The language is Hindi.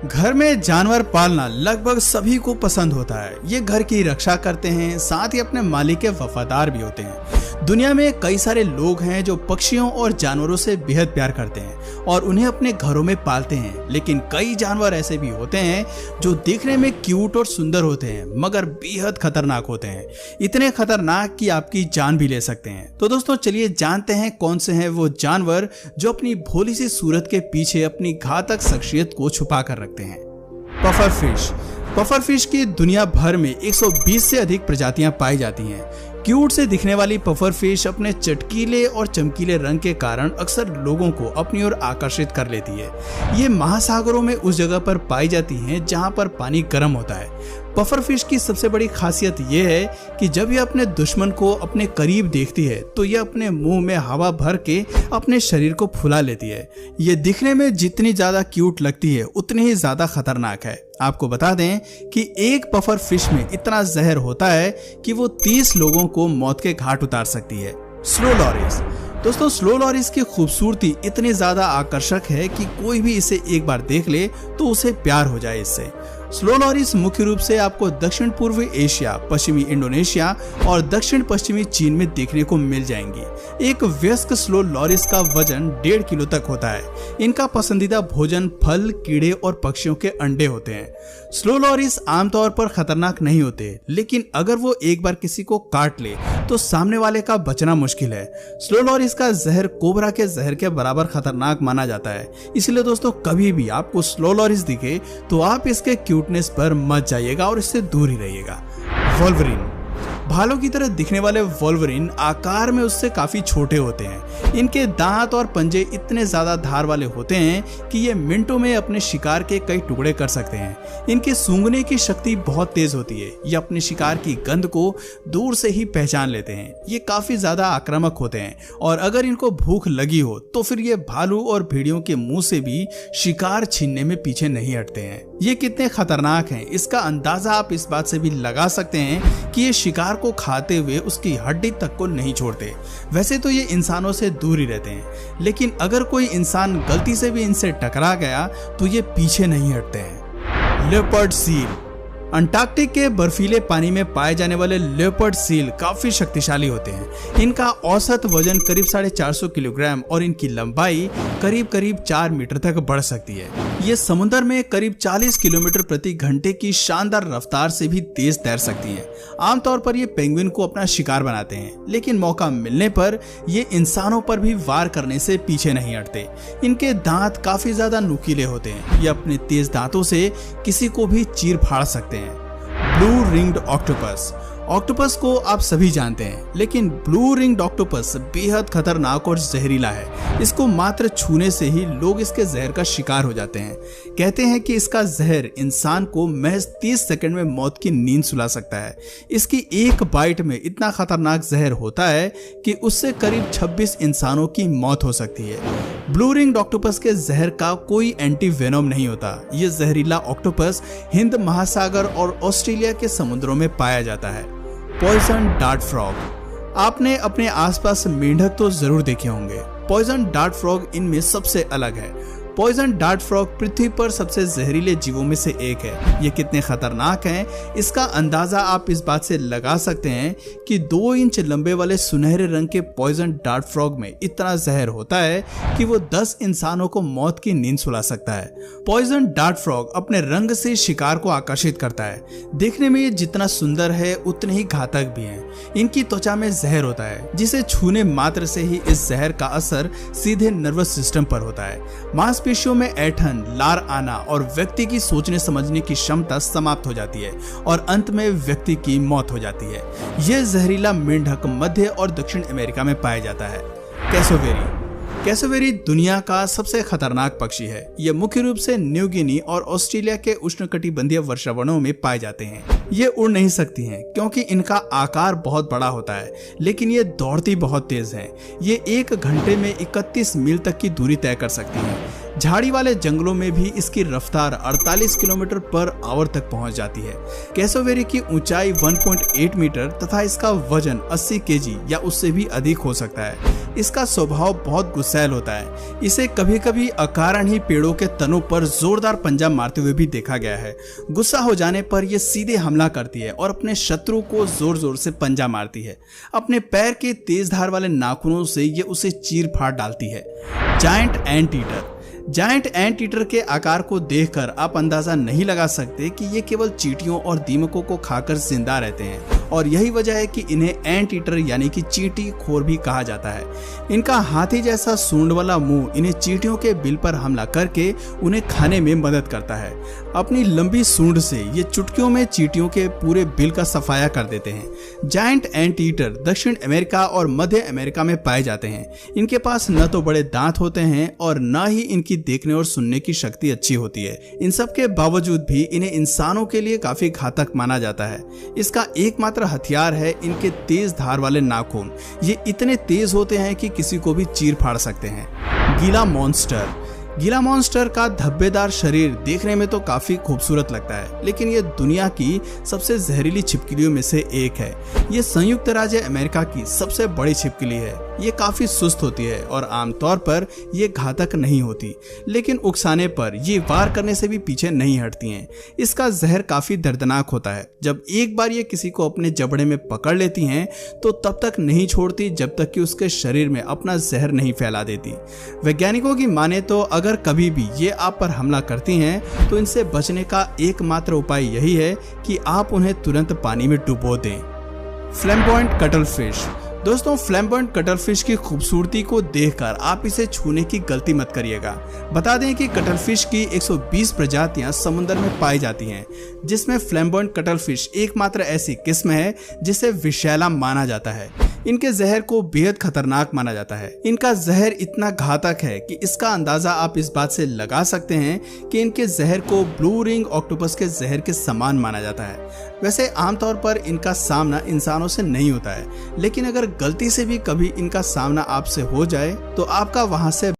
घर में जानवर पालना लगभग सभी को पसंद होता है। ये घर की रक्षा करते हैं, साथ ही अपने मालिक के वफादार भी होते हैं। दुनिया में कई सारे लोग हैं जो पक्षियों और जानवरों से बेहद प्यार करते हैं और उन्हें अपने घरों में पालते हैं। लेकिन कई जानवर ऐसे भी होते हैं जो देखने में क्यूट और सुंदर होते हैं मगर बेहद खतरनाक होते हैं, इतने खतरनाक कि आपकी जान भी ले सकते हैं। तो दोस्तों चलिए जानते हैं कौन से हैं वो जानवर जो अपनी भोली सी सूरत के पीछे अपनी घातक शख्सियत को छुपा कर रखते हैं। Puffer fish. पफर फिश की दुनिया भर में 120 से अधिक प्रजातियां पाई जाती हैं। क्यूट से दिखने वाली पफर फिश अपने चटकीले और चमकीले रंग के कारण अक्सर लोगों को अपनी ओर आकर्षित कर लेती है। ये महासागरों में उस जगह पर पाई जाती हैं जहां पर पानी गर्म होता है। पफर फिश की सबसे बड़ी खासियत यह है कि जब यह अपने दुश्मन को अपने करीब देखती है तो यह अपने मुंह में हवा भर के अपने शरीर को फुला लेती है। ये दिखने में जितनी ज्यादा क्यूट लगती है उतनी ही ज्यादा खतरनाक है। आपको बता दें कि एक पफर फिश में इतना जहर होता है कि वो 30 लोगों को मौत के घाट उतार सकती है। Slow loris. दोस्तों स्लो लॉरिस की खूबसूरती इतनी ज्यादा आकर्षक है कि कोई भी इसे एक बार देख ले तो उसे प्यार हो जाए इससे। स्लो लॉरिस मुख्य रूप से आपको दक्षिण पूर्वी एशिया, पश्चिमी इंडोनेशिया और दक्षिण पश्चिमी चीन में देखने को मिल जाएंगी। एक वयस्क स्लो लॉरिस का वजन 1.5 किलो तक होता है। इनका पसंदीदा भोजन फल, कीड़े और पक्षियों के अंडे होते हैं। स्लो लॉरिस आमतौर पर खतरनाक नहीं होते, लेकिन अगर वो एक बार किसी को काट ले तो सामने वाले का बचना मुश्किल है। स्लो लॉरिस का जहर कोबरा के जहर के बराबर खतरनाक माना जाता है। इसलिए दोस्तों कभी भी आपको स्लो लॉरिस दिखे तो आप इसके क्यूटनेस पर मत जाइएगा और इससे दूर ही रहिएगा। वोल्वरिन। भालों की तरह दिखने वाले वोल्वरिन आकार में उससे काफी छोटे होते हैं। इनके दांत और पंजे इतने ज्यादा धार वाले होते हैं कि ये मिनटों में अपने शिकार के कई टुकड़े कर सकते हैं। इनके सूंघने की शक्ति बहुत तेज होती है। ये अपने शिकार की गंध को दूर से ही पहचान लेते हैं। ये काफी ज्यादा आक्रामक होते हैं और अगर इनको भूख लगी हो तो फिर ये भालू और भेड़ियों के मुंह से भी शिकार छीनने में पीछे नहीं हटते हैं। ये कितने खतरनाक हैं इसका अंदाजा आप इस बात से भी लगा सकते हैं कि ये शिकार को खाते हुए उसकी हड्डी तक को नहीं छोड़ते। वैसे तो ये इंसानों से दूर ही रहते हैं, लेकिन अगर कोई इंसान गलती से भी इनसे टकरा गया तो ये पीछे नहीं हटते हैं। Leopard seal. अंटार्कटिक के बर्फीले पानी में पाए जाने वाले लेपर्ड सील काफी शक्तिशाली होते हैं। इनका औसत वजन करीब 450 किलोग्राम और इनकी लंबाई करीब 4 मीटर तक बढ़ सकती है। ये समुद्र में करीब 40 किलोमीटर प्रति घंटे की शानदार रफ्तार से भी तेज तैर सकती हैं। आमतौर पर ये पेंगुइन को अपना शिकार बनाते हैं, लेकिन मौका मिलने पर ये इंसानों पर भी वार करने से पीछे नहीं हटते। इनके दांत काफी ज्यादा नुकीले होते हैं। ये अपने तेज दांतों से किसी को भी चीर फाड़ सकते हैं। Blue ringed octopus. ऑक्टोपस को आप सभी जानते हैं, लेकिन ब्लू रिंग्ड ऑक्टोपस बेहद खतरनाक और जहरीला है। इसको मात्र छूने से ही लोग इसके जहर का शिकार हो जाते हैं। कहते हैं कि इसका जहर इंसान को महज 30 सेकंड में मौत की नींद सुला सकता है। इसकी एक बाइट में इतना खतरनाक जहर होता है कि उससे करीब 26 इंसानों की मौत हो सकती है। ब्लू रिंग्ड ऑक्टोपस के जहर का कोई एंटी वेनोम नहीं होता। यह जहरीला ऑक्टोपस हिंद महासागर और ऑस्ट्रेलिया के समुद्रों में पाया जाता है। Poison dart frog. आपने अपने आसपास मेंढक तो जरूर देखे होंगे। पॉइजन डार्ट फ्रॉग इनमें सबसे अलग है। पॉइजन डार्ट फ्रॉग पृथ्वी पर सबसे जहरीले जीवों में से एक है। ये कितने खतरनाक हैं इसका अंदाजा आप इस बात से लगा सकते हैं कि 2 इंच लंबे वाले सुनहरे रंग के पॉइजन डार्ट फ्रॉग में इतना जहर होता है कि वो 10 इंसानों को मौत की नींद सुला सकता है। पॉइजन डार्ट फ्रॉग अपने रंग से शिकार को आकर्षित करता है। देखने में ये जितना सुंदर है उतने ही घातक भी हैं। इनकी त्वचा में जहर होता है जिसे छूने मात्र से ही इस जहर का असर सीधे नर्वस सिस्टम पर होता है। पेशियों में ऐंठन, लार आना और व्यक्ति की सोचने समझने की क्षमता समाप्त हो जाती है और अंत में व्यक्ति की मौत हो जाती है। यह जहरीला मेंढक मध्य और दक्षिण अमेरिका में पाया जाता है। कैसोवेरी। कैसोवेरी दुनिया का सबसे खतरनाक पक्षी है। यह मुख्य रूप से न्यू गिनी और ऑस्ट्रेलिया के उष्णकटिबंधीय वर्षावनों में पाए जाते हैं। ये उड़ नहीं सकती हैं क्योंकि इनका आकार बहुत बड़ा होता है, लेकिन ये दौड़ती बहुत तेज हैं। ये 1 घंटे में 31 मील तक की दूरी तय कर सकती हैं। झाड़ी वाले जंगलों में भी इसकी रफ्तार 48 किलोमीटर पर आवर तक पहुंच जाती है। कैसोवेरी की ऊंचाई 1.8 मीटर तथा इसका वजन 80 केजी या उससे भी अधिक हो सकता है। इसका स्वभाव बहुत गुस्सैल होता है। इसे कभी कभी अकारण ही पेड़ों के तनों पर जोरदार पंजा मारते हुए भी देखा गया है। गुस्सा हो जाने पर यह सीधे हमला करती है और अपने शत्रु को जोर जोर से पंजा मारती है। अपने पैर के तेज धार वाले नाखूनों से ये उसे चीर फाड़ डालती है। Giant ant eater. Giant ant eater के आकार को देखकर आप अंदाजा नहीं लगा सकते कि ये केवल चींटियों और दीमकों को खाकर जिंदा रहते हैं, और यही वजह है कि इन्हें एंट ईटर यानी कि चींटी खोर भी कहा जाता है। इनका हाथी जैसा सूंड वाला मुंह इन्हें चींटियों के बिल पर हमला करके उन्हें खाने में मदद करता है। अपनी लंबी सूंड से ये चुटकियों में चींटियों के पूरे बिल का सफाया कर देते हैं। जायंट एंट ईटर दक्षिण अमेरिका और मध्य अमेरिका में पाए जाते हैं। इनके पास न तो बड़े दांत होते हैं और न ही इनकी देखने और सुनने की शक्ति अच्छी होती है। इन सब के बावजूद भी इन्हें इंसानों के लिए काफी घातक माना जाता है। इसका एकमात्र हथियार है इनके तेज धार वाले नाखून। ये इतने तेज होते हैं कि किसी को भी चीर फाड़ सकते हैं। गीला मॉन्स्टर। गीला मॉन्स्टर का धब्बेदार शरीर देखने में तो काफी खूबसूरत लगता है, लेकिन ये दुनिया की सबसे जहरीली छिपकलियों में से एक है। ये संयुक्त राज्य अमेरिका की सबसे बड़ी छिपकली है। ये काफी सुस्त होती है और आमतौर पर ये घातक नहीं होती, लेकिन उकसाने पर ये वार करने से भी पीछे नहीं हटती हैं। इसका जहर काफी दर्दनाक होता है। जब एक बार ये किसी को अपने जबड़े में पकड़ लेती हैं तो तब तक नहीं छोड़ती जब तक कि उसके शरीर में अपना जहर नहीं फैला देती। वैज्ञानिकों की माने तो अगर कभी भी ये आप पर हमला करती हैं तो इनसे बचने का एकमात्र उपाय यही है कि आप उन्हें तुरंत पानी में डुबो दें। Flamboyant cuttlefish. दोस्तों, फ्लैम्बॉयंट कटलफिश की खूबसूरती को देखकर आप इसे छूने की गलती मत करिएगा। बता दें कि कटलफिश की 120 प्रजातियां समुद्र में पाई जाती हैं, जिसमें फ्लैम्बॉयंट कटलफिश एकमात्र ऐसी किस्म है जिसे विषैला माना जाता है। इनके जहर को बेहद खतरनाक माना जाता है। इनका जहर इतना घातक है कि इसका अंदाजा आप इस बात से लगा सकते हैं कि इनके जहर को ब्लू रिंग ऑक्टोपस के जहर के समान माना जाता है। वैसे आमतौर पर इनका सामना इंसानों से नहीं होता है, लेकिन अगर गलती से भी कभी इनका सामना आपसे हो जाए तो आपका वहां से